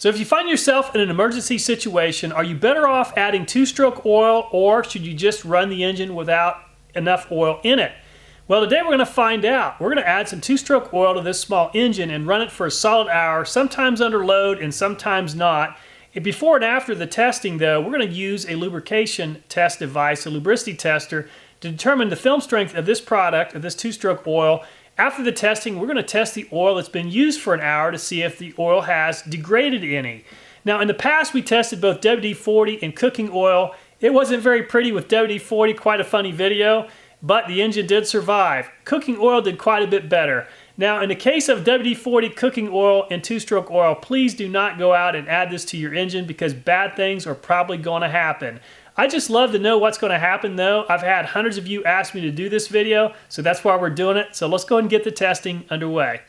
So if you find yourself in an emergency situation, are you better off adding two-stroke oil, or should you just run the engine without enough oil in it? Well, today we're going to find out. We're going to add some two-stroke oil to this small engine and run it for a solid hour, sometimes under load and sometimes not. And before and after the testing, though, we're going to use a lubrication test device, a lubricity tester, to determine the film strength of this product, of this two-stroke oil. After the testing, we're going to test the oil that's been used for an hour to see if the oil has degraded any. Now, in the past, we tested both WD-40 and cooking oil. It wasn't very pretty with WD-40, quite a funny video, but the engine did survive. Cooking oil did quite a bit better. Now, in the case of WD-40 cooking oil and two-stroke oil, please do not go out and add this to your engine because bad things are probably going to happen. I just love to know what's going to happen, though. I've had hundreds of you ask me to do this video, so that's why we're doing it. So let's go ahead and get the testing underway.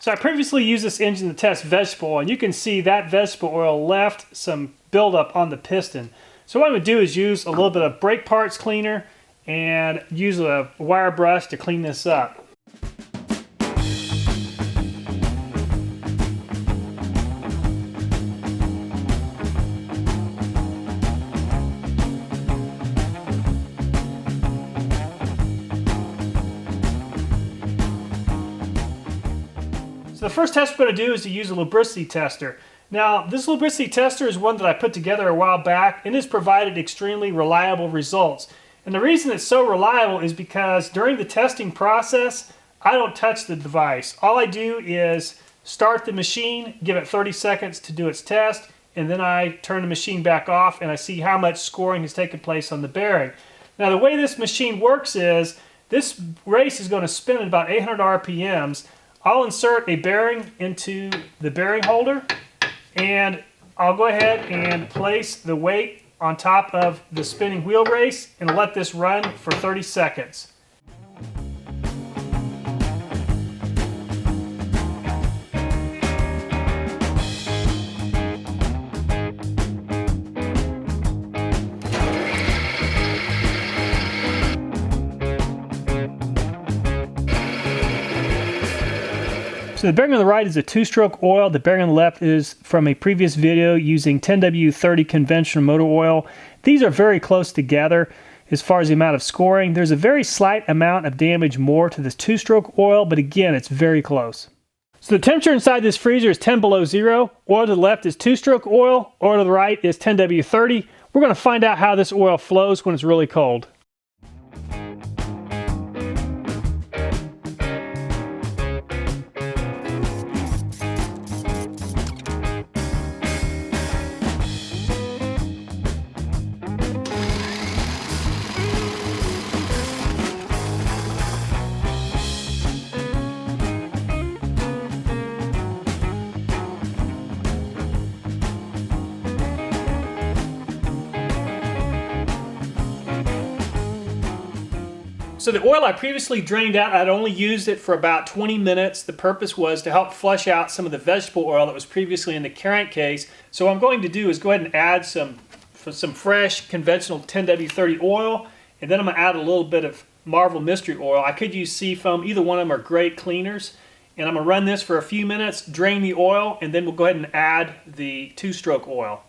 So I previously used this engine to test vegetable oil, and you can see that vegetable oil left some buildup on the piston. So what I'm going to do is use a little bit of brake parts cleaner and use a wire brush to clean this up. So the first test we're going to do is to use a lubricity tester. Now, this lubricity tester is one that I put together a while back and has provided extremely reliable results. And the reason it's so reliable is because during the testing process, I don't touch the device. All I do is start the machine, give it 30 seconds to do its test, and then I turn the machine back off and I see how much scoring has taken place on the bearing. Now, the way this machine works is this race is going to spin at about 800 RPMs. I'll insert a bearing into the bearing holder, and I'll go ahead and place the weight on top of the spinning wheel race and let this run for 30 seconds. So the bearing on the right is a two-stroke oil. The bearing on the left is from a previous video using 10W30 conventional motor oil. These are very close together as far as the amount of scoring. There's a very slight amount of damage more to this two-stroke oil, but again, it's very close. So the temperature inside this freezer is 10 below zero. Oil to the left is two-stroke oil. Oil to the right is 10W30. We're going to find out how this oil flows when it's really cold. So the oil I previously drained out, I'd only used it for about 20 minutes. The purpose was to help flush out some of the vegetable oil that was previously in the crankcase. So what I'm going to do is go ahead and add some fresh conventional 10W30 oil, and then I'm going to add a little bit of Marvel Mystery Oil. I could use Seafoam. Either one of them are great cleaners. And I'm going to run this for a few minutes, drain the oil, and then we'll go ahead and add the two-stroke oil.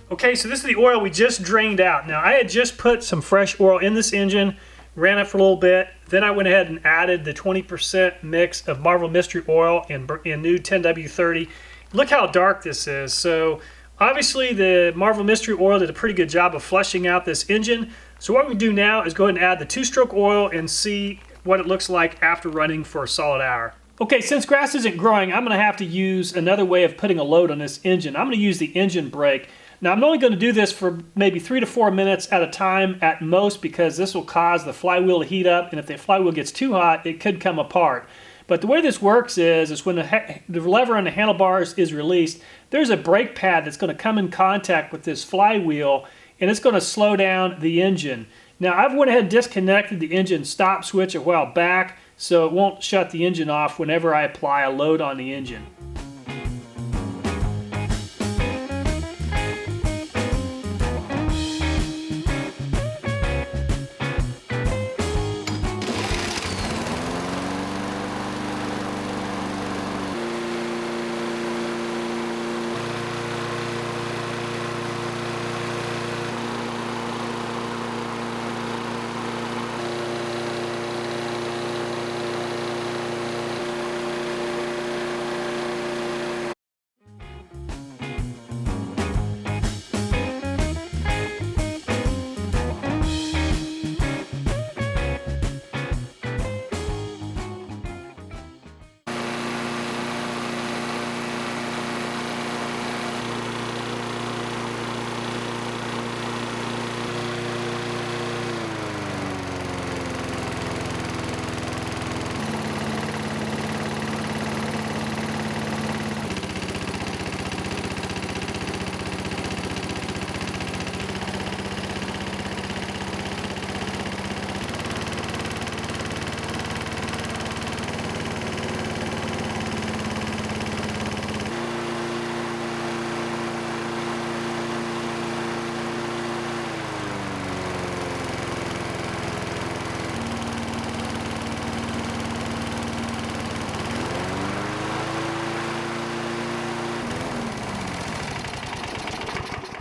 Okay, so this is the oil we just drained out. Now, I had just put some fresh oil in this engine, ran it for a little bit, then I went ahead and added the 20% mix of Marvel Mystery Oil and new 10W30. Look how dark this is. So obviously the Marvel Mystery Oil did a pretty good job of flushing out this engine. So what we do now is go ahead and add the two-stroke oil and see what it looks like after running for a solid hour. Okay, since grass isn't growing, I'm going to have to use another way of putting a load on this engine. I'm going to use the engine brake. Now I'm only going to do this for maybe 3 to 4 minutes at a time at most, because this will cause the flywheel to heat up, and if the flywheel gets too hot, it could come apart. But the way this works is when the lever on the handlebars is released, there's a brake pad that's going to come in contact with this flywheel, and it's going to slow down the engine. Now I've went ahead and disconnected the engine stop switch a while back, so it won't shut the engine off whenever I apply a load on the engine.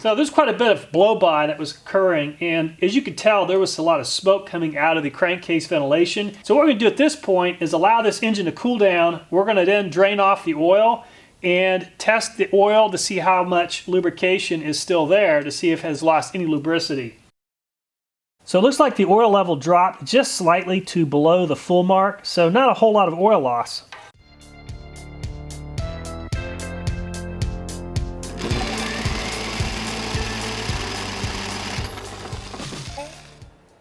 So there's quite a bit of blow-by that was occurring, and as you could tell, there was a lot of smoke coming out of the crankcase ventilation. So what we're going to do at this point is allow this engine to cool down. We're going to then drain off the oil and test the oil to see how much lubrication is still there, to see if it has lost any lubricity. So it looks like the oil level dropped just slightly to below the full mark, so not a whole lot of oil loss.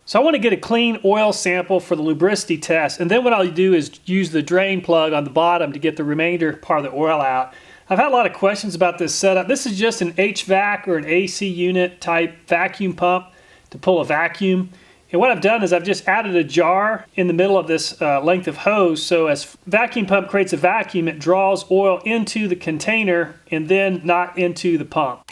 So I want to get a clean oil sample for the lubricity test, and then what I'll do is use the drain plug on the bottom to get the remainder part of the oil out. I've had a lot of questions about this setup. This is just an HVAC or an AC unit type vacuum pump to pull a vacuum. And what I've done is I've just added a jar in the middle of this length of hose, so as vacuum pump creates a vacuum, it draws oil into the container and then not into the pump.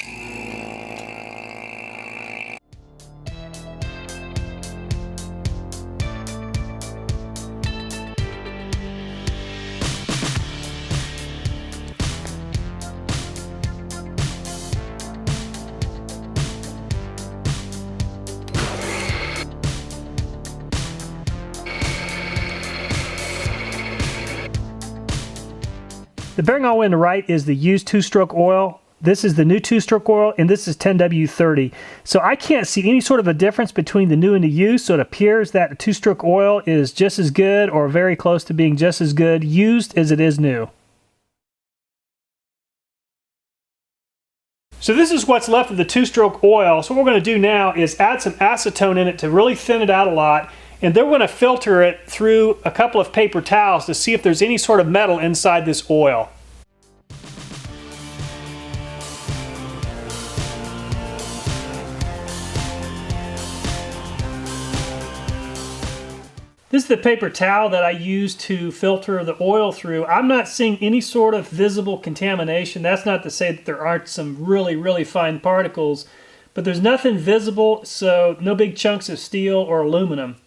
The bearing all the way on the right is the used two-stroke oil. This is the new two-stroke oil, and this is 10W30. So I can't see any sort of a difference between the new and the used, so it appears that the two-stroke oil is just as good or very close to being just as good used as it is new. So this is what's left of the two-stroke oil. So what we're going to do now is add some acetone in it to really thin it out a lot. And then we're going to filter it through a couple of paper towels to see if there's any sort of metal inside this oil. This is the paper towel that I use to filter the oil through. I'm not seeing any sort of visible contamination. That's not to say that there aren't some really fine particles, but there's nothing visible, so no big chunks of steel or aluminum.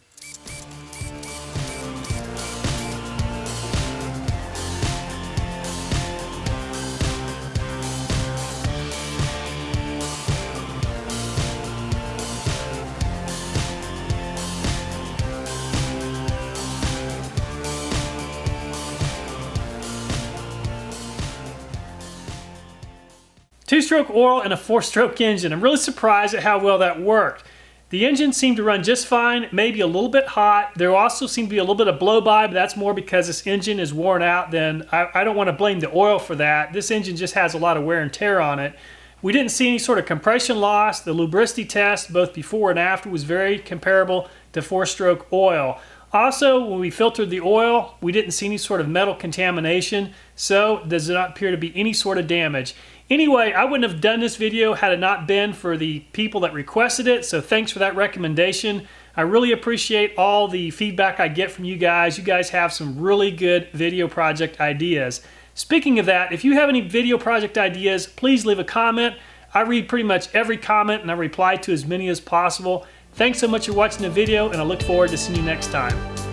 Two-stroke oil and a four-stroke engine. I'm really surprised at how well that worked. The engine seemed to run just fine, maybe a little bit hot. There also seemed to be a little bit of blow-by, but that's more because this engine is worn out. Then I don't want to blame the oil for that. This engine just has a lot of wear and tear on it. We didn't see any sort of compression loss. The lubricity test, both before and after, was very comparable to four-stroke oil. Also, when we filtered the oil, we didn't see any sort of metal contamination, so there does not appear to be any sort of damage. Anyway, I wouldn't have done this video had it not been for the people that requested it, so thanks for that recommendation. I really appreciate all the feedback I get from you guys. You guys have some really good video project ideas. Speaking of that, if you have any video project ideas, please leave a comment. I read pretty much every comment and I reply to as many as possible. Thanks so much for watching the video, and I look forward to seeing you next time.